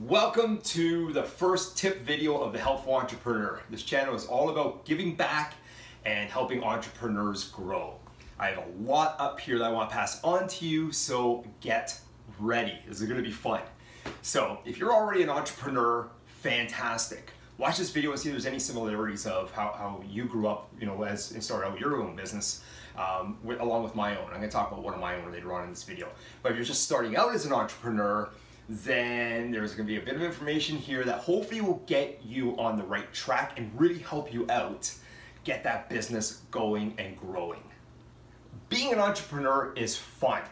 Welcome to the first tip video of the Helpful Entrepreneur. This channel is all about giving back and helping entrepreneurs grow. I have a lot up here that I want to pass on to you, so get ready. This is going to be fun. So if you're already an entrepreneur, fantastic. Watch this video and see if there's any similarities of how you grew up, as and started out your own business, along with my own. I'm going to talk about one of my own later on in this video. But if you're just starting out as an entrepreneur, then there's going to be a bit of information here that hopefully will get you on the right track and really help you out get that business going and growing. Being an entrepreneur is fun.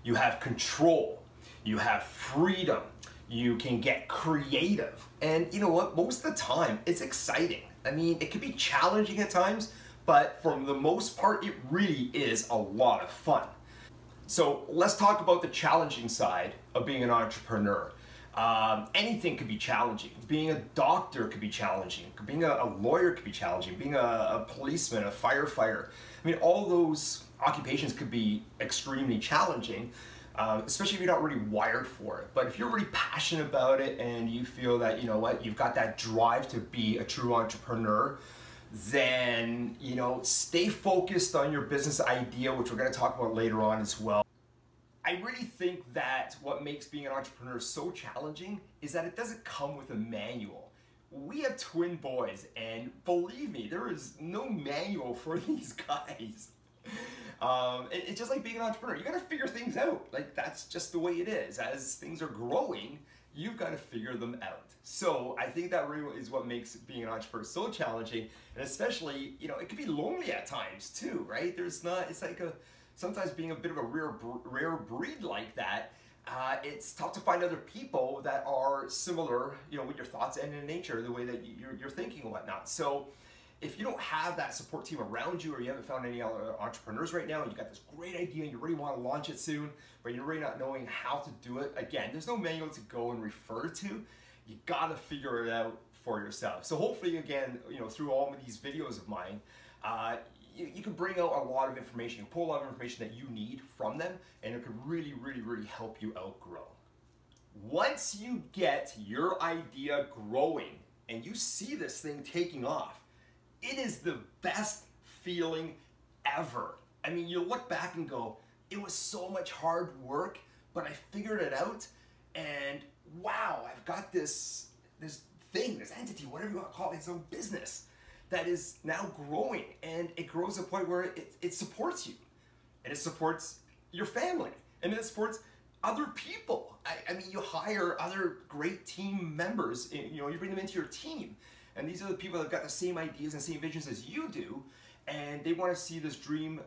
You have control, you have freedom, you can get creative, and you know what, most of the time it's exciting. I mean, it can be challenging at times, but for the most part it really is a lot of fun. So let's talk about the challenging side of being an entrepreneur. Anything could be challenging. Being a doctor could be challenging. Being a lawyer could be challenging. Being a policeman, a firefighter. I mean, all those occupations could be extremely challenging, especially if you're not really wired for it. But if you're really passionate about it and you feel that, you know what, you've got that drive to be a true entrepreneur, then, stay focused on your business idea, which we're going to talk about later on as well. I really think that what makes being an entrepreneur so challenging is that it doesn't come with a manual. We have twin boys, and believe me, there is no manual for these guys. It's just like being an entrepreneur. You got to figure things out. Like, that's just the way it is. As things are growing, you've got to figure them out. So I think that really is what makes being an entrepreneur so challenging, and especially, it can be lonely at times too, right? It's like sometimes being a bit of a rare breed like that, it's tough to find other people that are similar, with your thoughts and in nature, the way that you're thinking and whatnot. So if you don't have that support team around you, or you haven't found any other entrepreneurs right now, and you got this great idea and you really want to launch it soon, but you're really not knowing how to do it, again, there's no manual to go and refer to. You got to figure it out for yourself. So hopefully, again, through all of these videos of mine, you can bring out a lot of information, you can pull a lot of information that you need from them, and it can really, really, really help you outgrow. Once you get your idea growing and you see this thing taking off, it is the best feeling ever. I mean, you look back and go, it was so much hard work, but I figured it out, and wow, I've got this thing, this entity, whatever you want to call it, its own business that is now growing, and it grows to a point where it supports you, and it supports your family, and it supports other people. I mean, you hire other great team members, you bring them into your team, and these are the people that have got the same ideas and same visions as you do, and they want to see this dream,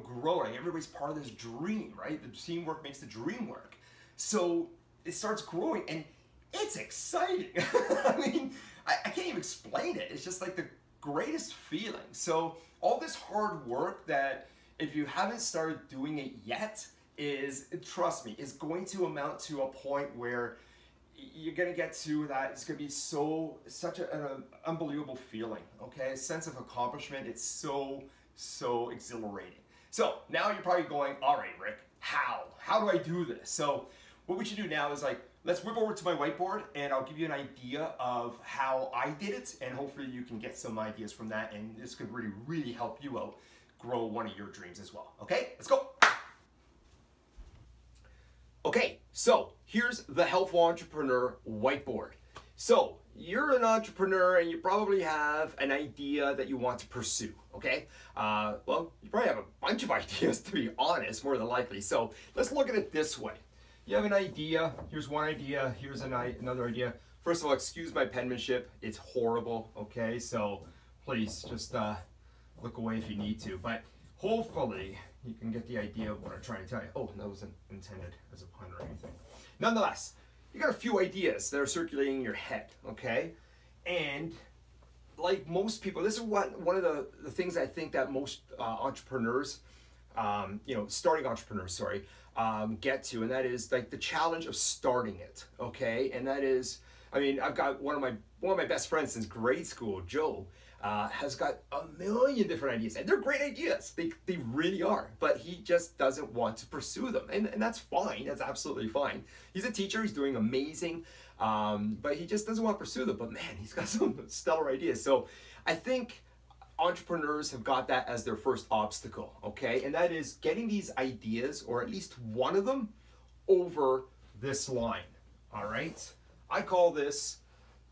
grow. Like, everybody's part of this dream, right? The teamwork makes the dream work. So it starts growing, and it's exciting. I mean, I can't even explain it. It's just like the greatest feeling. So all this hard work that, if you haven't started doing it yet, trust me, is going to amount to a point where you're gonna get to that. It's gonna be such an unbelievable feeling, okay? A sense of accomplishment. It's so exhilarating. So now you're probably going, all right, Rick, how do I do this? So what we should do now is, let's whip over to my whiteboard, and I'll give you an idea of how I did it, and hopefully you can get some ideas from that, and this could really, really help you out grow one of your dreams as well. Okay, let's go. Okay, so here's the Helpful Entrepreneur whiteboard. So you're an entrepreneur and you probably have an idea that you want to pursue, okay? Well, you probably have a bunch of ideas, to be honest, more than likely. So let's look at it this way. You have an idea, here's one idea, here's another idea. First of all, excuse my penmanship, it's horrible, okay? So please just look away if you need to. But hopefully you can get the idea of what I'm trying to tell you. Oh, that wasn't intended as a pun or anything. Nonetheless, you got a few ideas that are circulating in your head, okay? And like most people, this is one of the things I think that most entrepreneurs, starting entrepreneurs, get to, and that is like the challenge of starting it, okay? And that is, I mean, I've got one of my best friends since grade school, Joe, has got a million different ideas, and they're great ideas. They really are, but he just doesn't want to pursue them, and that's fine. That's absolutely fine. He's a teacher. He's doing amazing, but he just doesn't want to pursue them. But man, he's got some stellar ideas. So I think entrepreneurs have got that as their first obstacle, okay? And that is getting these ideas, or at least one of them, over this line, all right? I call this,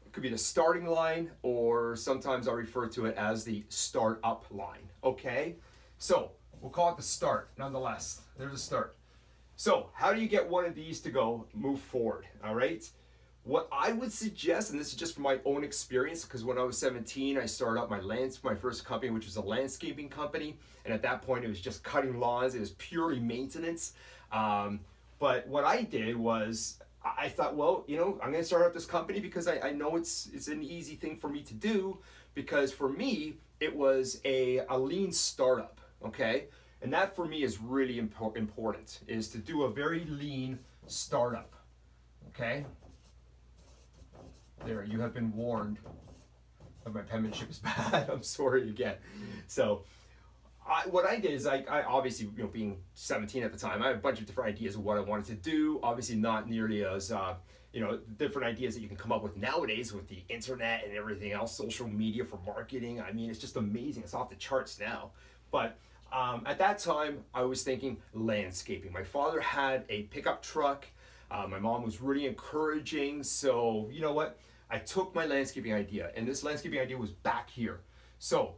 it could be the starting line, or sometimes I refer to it as the start up line, okay? So we'll call it the start, nonetheless. There's a start. So how do you get one of these to move forward, all right? What I would suggest, and this is just from my own experience, because when I was 17, I started up my first company, which was a landscaping company. And at that point, it was just cutting lawns. It was purely maintenance. But what I did was, I thought, well, you know, I'm going to start up this company because I know it's an easy thing for me to do, because for me, it was a lean startup, okay? And that for me is really important, is to do a very lean startup, okay? There, you have been warned that my penmanship is bad. I'm sorry again. So what I did is I obviously, you know, being 17 at the time, I had a bunch of different ideas of what I wanted to do. Obviously not nearly as, you know, different ideas that you can come up with nowadays with the internet and everything else, social media for marketing. I mean, it's just amazing. It's off the charts now. But at that time, I was thinking landscaping. My father had a pickup truck. My mom was really encouraging. So you know what? I took my landscaping idea, and this landscaping idea was back here. So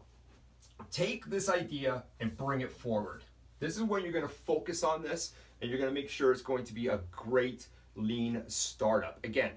take this idea and bring it forward. This is when you're going to focus on this, and you're going to make sure it's going to be a great lean startup. Again,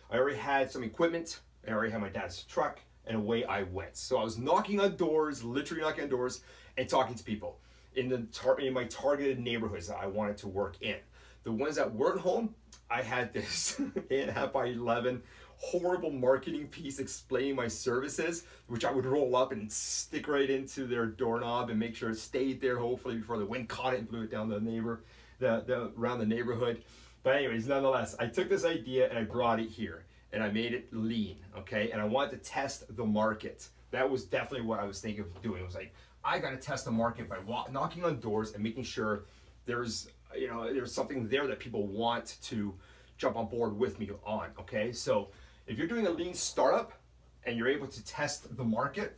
I already had some equipment. I already had my dad's truck, and away I went. So I was knocking on doors, literally knocking on doors, and talking to people in my targeted neighborhoods that I wanted to work in. The ones that weren't home, I had this 8.5 by 11 horrible marketing piece explaining my services, which I would roll up and stick right into their doorknob and make sure it stayed there, hopefully before the wind caught it and blew it down around the neighborhood. But anyways, nonetheless, I took this idea and I brought it here and I made it lean, okay? And I wanted to test the market. That was definitely what I was thinking of doing. It was like, I got to test the market by knocking on doors and making sure there's something there that people want to jump on board with me on, okay? So if you're doing a lean startup and you're able to test the market,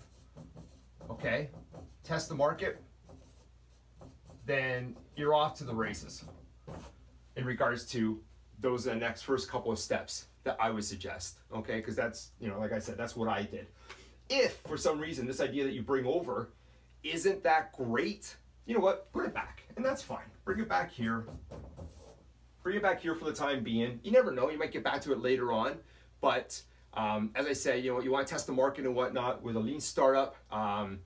okay, test the market, then you're off to the races in regards to those first couple of steps that I would suggest, okay? Because that's, you know, like I said, that's what I did. If for some reason this idea that you bring over isn't that great, you know what, put it back, and that's fine. Bring it back here. Bring it back here for the time being. You never know, you might get back to it later on. But as I say, you know, you want to test the market and whatnot with a lean startup. And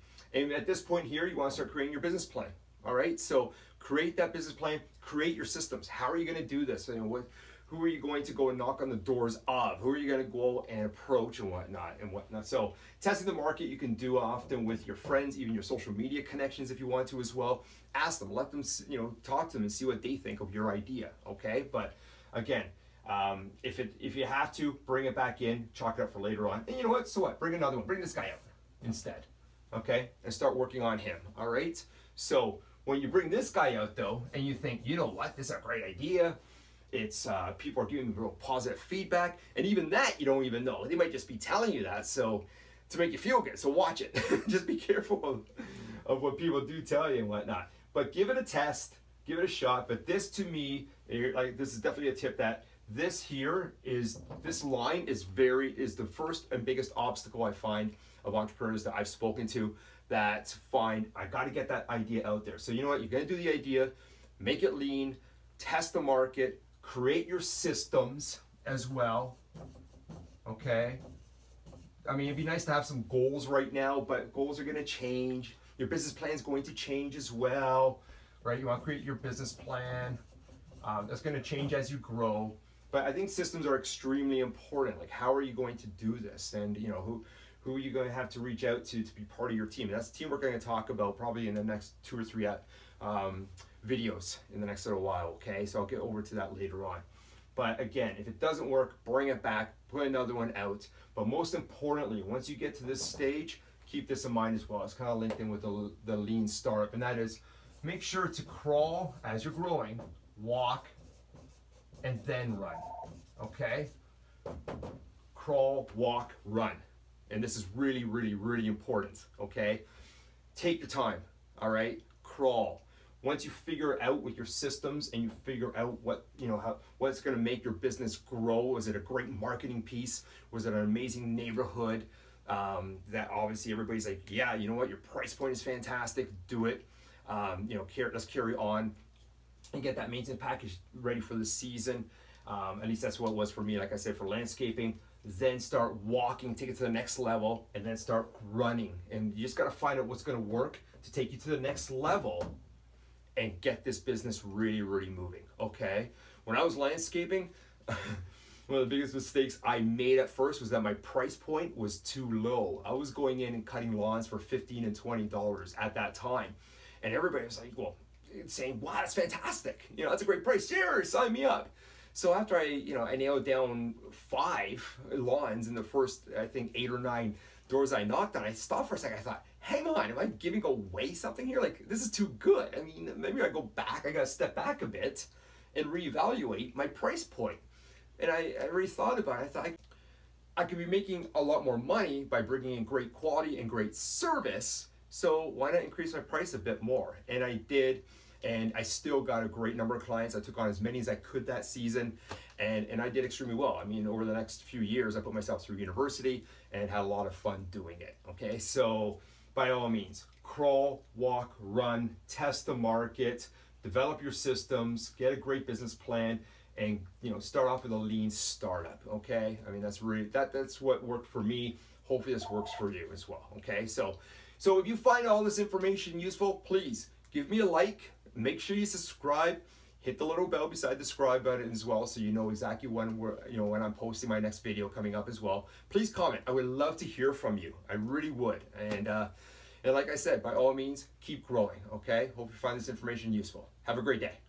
at this point here, you want to start creating your business plan. All right, so create that business plan, create your systems. How are you going to do this? You know, who are you going to go and knock on the doors of? Who are you going to go and approach and whatnot? So testing the market you can do often with your friends, even your social media connections if you want to as well. Ask them, let them, you know, talk to them and see what they think of your idea, okay? But again, if you have to, bring it back in, chalk it up for later on. And you know what, so what? Bring another one, bring this guy out instead, okay? And start working on him, all right? So when you bring this guy out though, and you think, you know what, this is a great idea, it's people are giving me real positive feedback, and even that you don't even know. They might just be telling you that so to make you feel good. So watch it. Just be careful of what people do tell you and whatnot. But give it a test, give it a shot. But this to me, like this is definitely a tip that this line is the first and biggest obstacle I find of entrepreneurs that I've spoken to that find I got to get that idea out there. So you know what, you're gonna do the idea, make it lean, test the market, create your systems as well, okay? I mean, it'd be nice to have some goals right now, but goals are gonna change. Your business plan is going to change as well, right? You wanna create your business plan. That's gonna change as you grow. But I think systems are extremely important. Like, how are you going to do this? And you know, who are you going to have to reach out to be part of your team? And that's the teamwork I'm going to talk about probably in the next 2 or 3 videos in the next little while, okay? So I'll get over to that later on. But again, if it doesn't work, bring it back, put another one out. But most importantly, once you get to this stage, keep this in mind as well. It's kind of linked in with the lean startup, and that is make sure to crawl as you're growing, walk, and then run, okay? Crawl, walk, run. And this is really, really, really important, okay? Take your time, all right? Crawl. Once you figure out with your systems and you figure out what, you know, what's gonna make your business grow, was it a great marketing piece? Was it an amazing neighborhood? That obviously everybody's like, yeah, you know what, your price point is fantastic, do it. You know, let's carry on and get that maintenance package ready for the season. At least that's what it was for me, like I said, for landscaping. Then start walking, take it to the next level, and then start running. And you just gotta find out what's gonna work to take you to the next level and get this business really, really moving, okay? When I was landscaping, one of the biggest mistakes I made at first was that my price point was too low. I was going in and cutting lawns for $15 and $20 at that time. And everybody was like, well, saying, wow, that's fantastic. You know, that's a great price. Sure, sign me up. So after I nailed down 5 lawns in the first, I think, 8 or 9 doors I knocked on, I stopped for a second. I thought, hang on, am I giving away something here? Like, this is too good. I mean, maybe I go back, I gotta step back a bit and reevaluate my price point. And I really thought about it. I thought I could be making a lot more money by bringing in great quality and great service. So why not increase my price a bit more? And I did. And I still got a great number of clients. I took on as many as I could that season, and I did extremely well. I mean, over the next few years, I put myself through university and had a lot of fun doing it, okay? So by all means, crawl, walk, run, test the market, develop your systems, get a great business plan, and start off with a lean startup, okay? I mean, that's really, that's what worked for me. Hopefully this works for you as well, okay? So if you find all this information useful, please give me a like. Make sure you subscribe, hit the little bell beside the subscribe button as well, so you know exactly when when I'm posting my next video coming up as well. Please comment. I would love to hear from you. I really would. And like I said, by all means, keep growing, okay? Hope you find this information useful. Have a great day.